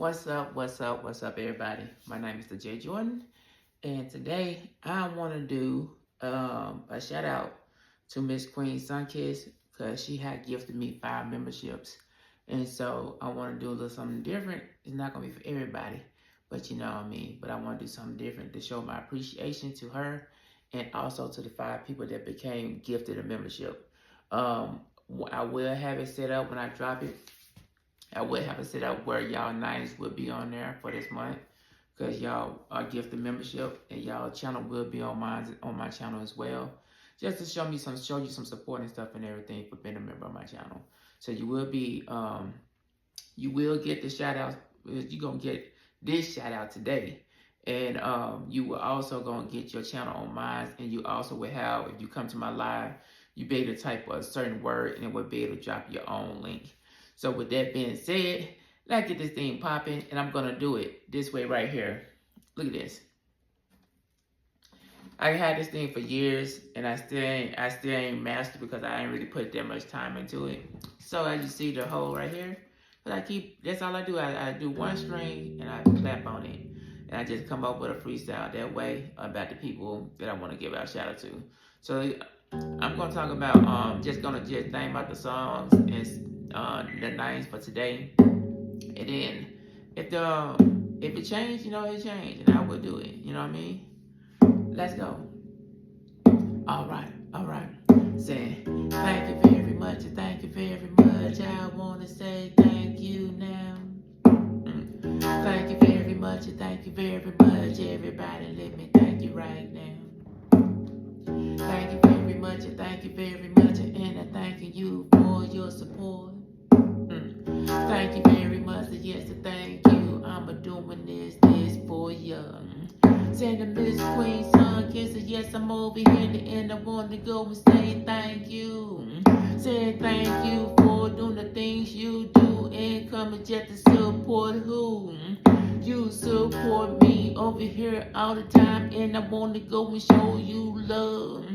What's up, everybody? My name is thejjordan, and today I want to do a shout out to Miss Queen Sunkiss because she had gifted me 5 memberships, and so I want to do a little something different. It's not gonna be for everybody, but you know what I mean. But I want to do something different to show my appreciation to her, and also to the 5 people that became gifted a membership. I will have it set up when I drop it. I would have it set up where y'all names would be on there for this month, because y'all are gifted membership, and y'all channel will be on my channel as well, just to show you some support and stuff and everything for being a member of my channel. So you will get the shout out. You're gonna get this shout out today, and you will also gonna get your channel on mine, and you also will have, if you come to my live, you be able to type a certain word and it will be able to drop your own link. So with that being said, let's get this thing popping, and I'm gonna do it this way right here. Look at this. I had this thing for years, and I still ain't mastered because I ain't really put that much time into it. So as you see the hole right here, but that's all I do. I do one string and I clap on it, and I just come up with a freestyle that way about the people that I want to give out a shout out to. So I'm gonna talk about just think about the songs and the names for today, and then if it changed, it changed, and I would do it. You know what I mean? Let's go. All right. Saying thank you very much. Thank you very much. I wanna say thank you now. Thank you very much. Thank you very much. Everybody, let me thank you right now. Thank you very much. Thank you very much, and I thank you for your support. Thank you very much, yes, thank you. I'm doing this for you. Saying the Miss Queen Sunkiss, yes, I'm over here and I want to go and say thank you. Saying thank you for doing the things you do and coming just to support who. You support me over here all the time, and I want to go and show you love.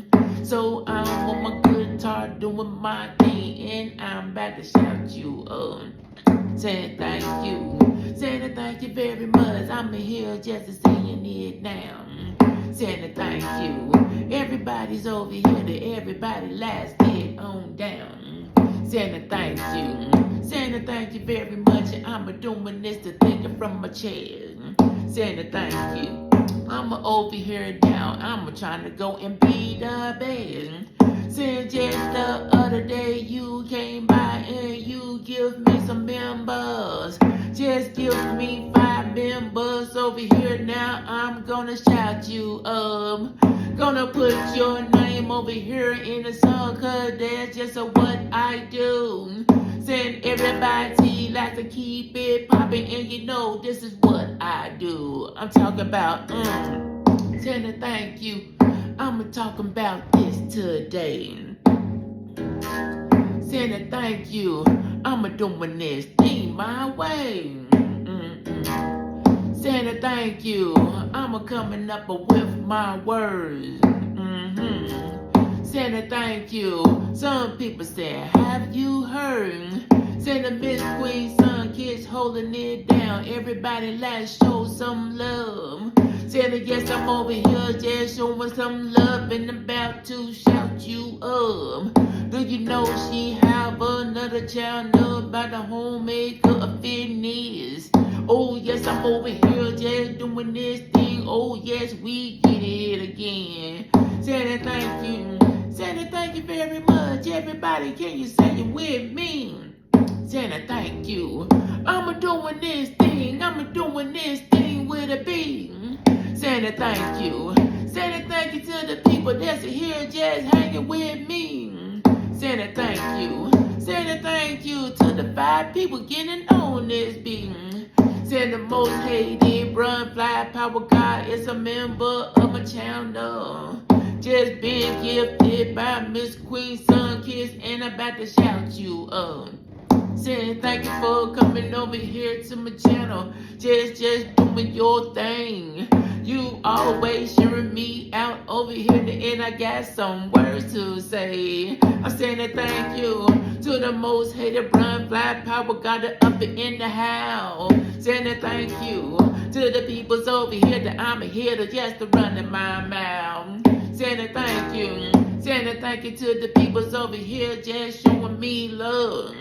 So I'm on my guitar doing my thing, and I'm about to shout you up. Saying thank you. Saying thank you very much. I'm here just to saying it now. Saying thank you. Everybody's over here to everybody. Let's get on down. Saying thank you. Saying thank you very much. I'm doing this to think from my chair. Saying thank you. I'm over here down. I'm trying to go and be the best. Saying just the other day you came by and you give me some members. Just give me 5 members over here now. I'm gonna shout you up. Gonna put your name over here in the song, cause that's just what I do. Saying everybody likes to keep it popping, and you know this is what I do. I'm talking about saying thank you. I'm talking about this today. Saying thank you. I'm doing this thing my way. Saying thank you. I'm coming up with my words. Saying thank you. Some people say, have you heard? Saying the Miss Queen Sunkiss holding it down. Everybody, let's show some love. Saying yes, I'm over here just showing some love and about to shout you up. Do you know she have another channel about the homemaker of fitness? Oh yes, I'm over here just doing this thing. Oh yes, we get it again. Saying thank you. Saying thank you very much. Everybody, can you say it with me? Saying thank you. I'm doing this thing. I'm doing this thing with a beat. Saying thank you. Saying thank you to the people that's here just hanging with me. Saying thank you. Saying thank you to the 5 people getting on this beat. Saying the most hated run fly power guy is a member of my channel. Just being gifted by Miss Queen Sunkiss, and I'm about to shout you up. Saying thank you for coming over here to my channel. Just doing your thing. You always sharing me out over here, and I got some words to say. I'm saying a thank you to the most hated blind fly power, got it up in the house. Saying a thank you to the peoples over here that I'm here to just to run in my mouth. Saying a thank you. Saying a thank you to the peoples over here just showing me love.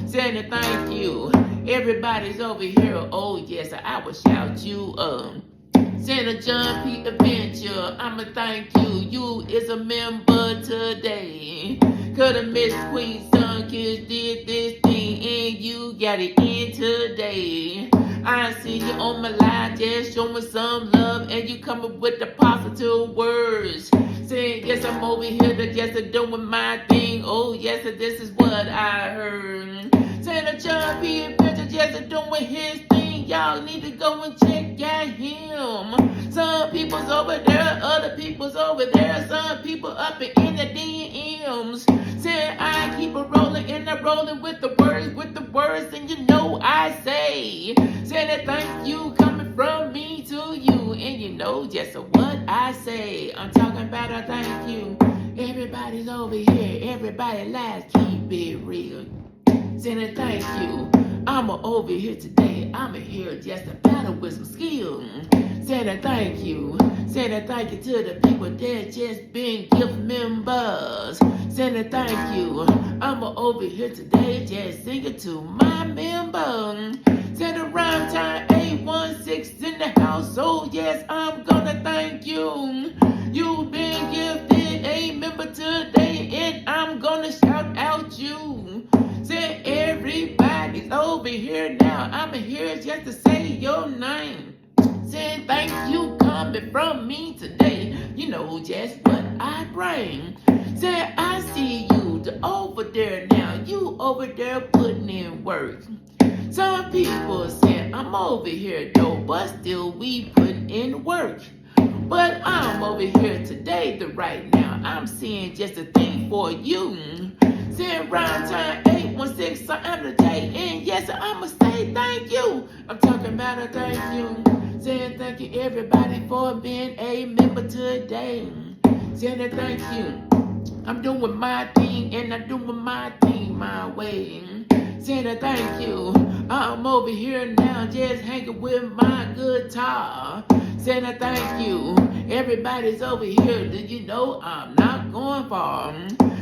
Saying a thank you. Everybody's over here. Oh yes, I will shout you up. Senator John P. Adventure, I'ma thank you. You is a member today. Cause the Miss Queen Sun Kids did this thing and you got it in today. I see you on my live just showing some love and you coming with the positive words. Saying yes, I'm over here to just doing my thing. Oh yes, this is what I heard. Senator John P. Adventure just doing his thing. Y'all need to go and check out him. Some people's over there, other people's over there. Some people up in the DMs. Saying I keep it rolling and I'm rolling with the words, and you know I say. Saying that thank you coming from me to you, and you know just what I say. I'm talking about a thank you. Everybody's over here, everybody lies, keep it real. Saying a thank you. I'm over here today. I'm here just to battle with some skill. Saying a thank you. Saying a thank you to the people that just been gift members. Saying a thank you. I'm over here today just singing to my member. Saying a rhyme time 816 in the house. So yes, I'm gonna thank you. You've been gifted a member today, and I'm gonna shout out you. Say everybody's over here now. I'm here just to say your name. Saying thank you coming from me today. You know just what I bring. Say I see you over there now. You over there putting in work. Some people say I'm over here though, but still we put in work. But I'm over here today, right now. I'm seeing just a thing for you. Saying round time 816, so I'm today. And yes, I'ma say thank you. I'm talking about a thank you. Saying thank you everybody for being a member today. Saying a thank you. I'm doing my thing and I'm doing my thing my way. Saying a thank you. I'm over here now just hanging with my guitar. Saying a thank you. Everybody's over here. Do you know I'm not going far?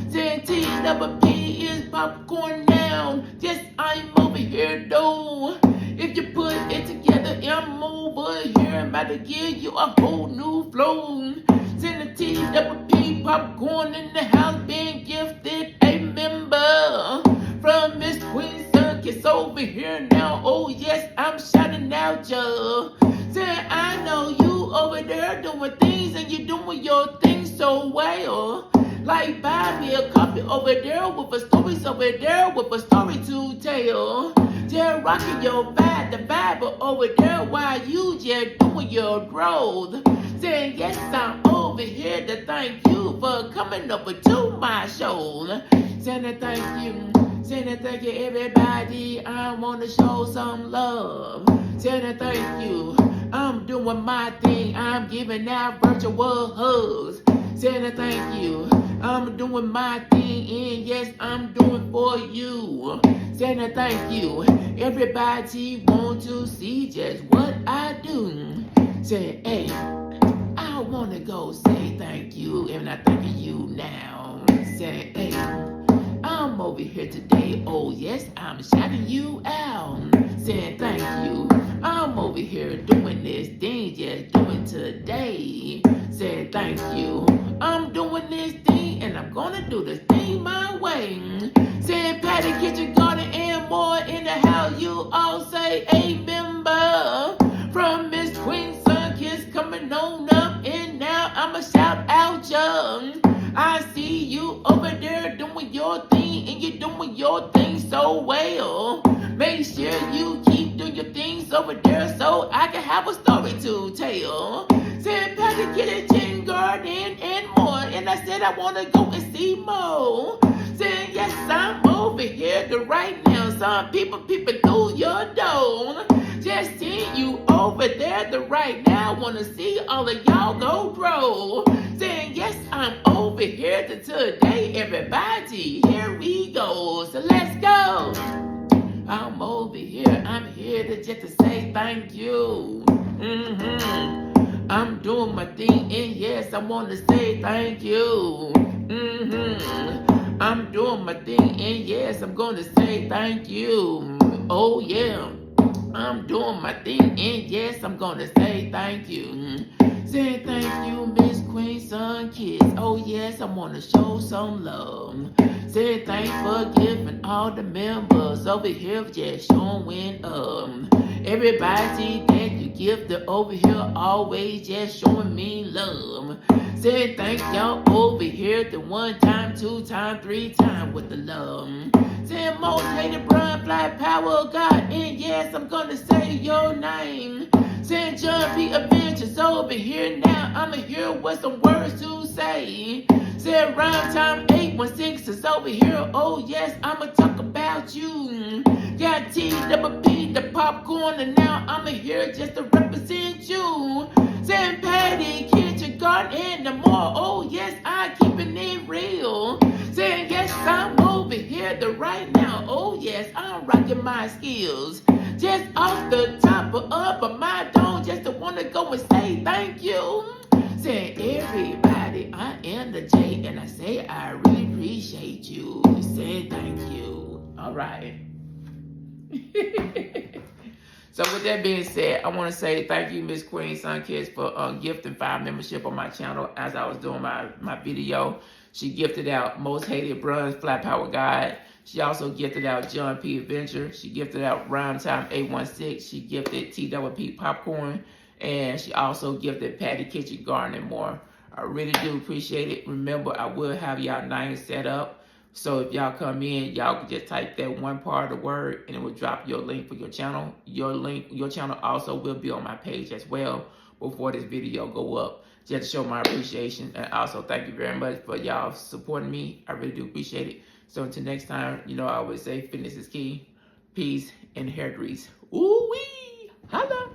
Saying TWP is popcorn now. Yes, I'm over here though. If you put it together, I'm over here. I'm about to give you a whole new flow. Saying the TWP popcorn in the house being gifted a member from Miss Queen Sun Kiss over here now. Oh yes, I'm shouting out ya. Saying I know you over there doing things and you doing your things so well. Like buy me a coffee over there with a stories over there with a story to tell. Just rocking your vibe, the vibe over there while you just doing your growth. Saying yes, I'm over here to thank you for coming over to my show. Saying a thank you. Saying a thank you everybody, I wanna show some love. Saying a thank you. I'm doing my thing, I'm giving out virtual hugs. Saying a thank you. I'm doing my thing and yes, I'm doing for you. Saying a thank you. Everybody want to see just what I do. Saying, hey, I wanna go say thank you and I thank you now. Saying, hey, I'm over here today. Oh yes, I'm shouting you out. Saying thank you. I'm over here doing this thing, just doing today. Saying thank you. I'm doing this thing and I'm gonna do this thing my way. Saying Patty Kitchen Garden and more in the house. You all say a member from Miss Queen Sun Kiss coming on up and now I'ma shout out young. I see you over there doing your thing and you're doing your thing so well. Make sure you keep doing your things over there so I can have a story to tell. Said Patty Kitchen Garden and more, and I said I wanna go and see more. Saying yes, I'm over here right now. some people through your door. Just see you over there the right now. Wanna see all of y'all go grow. Saying yes, I'm over here today. Everybody, here we go. So let's go. I'm over here. I'm here to just to say thank you. I'm doing my thing, and yes, I want to say thank you. I'm doing my thing, and yes, I'm going to say thank you. Oh yeah, I'm doing my thing, and yes, I'm going to say thank you. Say thank you, Miss Queen Sun Kids. Oh yes, I want to show some love. Say thanks for giving all the members over here just showing up. Everybody that you give the over here always just showing me love. Say thank y'all over here the 1 time, 2 time, 3 time with the love. Say most hated brand black power God, and yes, I'm gonna say your name. Say John P. Adventures over here now. I'ma hear with some words to say. Say rhyme time 816 is over here. Oh yes, I'ma talk about you. Got T-double-P, the popcorn, and now I'ma here just to represent you. Say Patty, kitchen garden, and the more. Oh yes, I keeping it real. Saying yes, I'm over here the right now. Oh yes, I'm rocking my skills. Just off the top of my dome, just to wanna go and say thank you. Saying everybody, I am the J, and I say I really appreciate you. Say thank you. All right. So with that being said, I want to say thank you, Miss Queen Sun Kids, for gifting 5 membership on my channel as I was doing my video. She gifted out Most Hated Bronze Flat Power Guide. She also gifted out John P. Adventure. She gifted out Rhyme Time 816. She gifted T-double-P Popcorn. And she also gifted Patty Kitchen Garden and more. I really do appreciate it. Remember, I will have y'all names set up. So if y'all come in, y'all can just type that one part of the word and it will drop your link for your channel. Your channel also will be on my page as well before this video go up. Just to show my appreciation, and also thank you very much for y'all supporting me. I really do appreciate it. So until next time, you know I always say fitness is key. Peace and hair grease. Ooh-wee! Holla!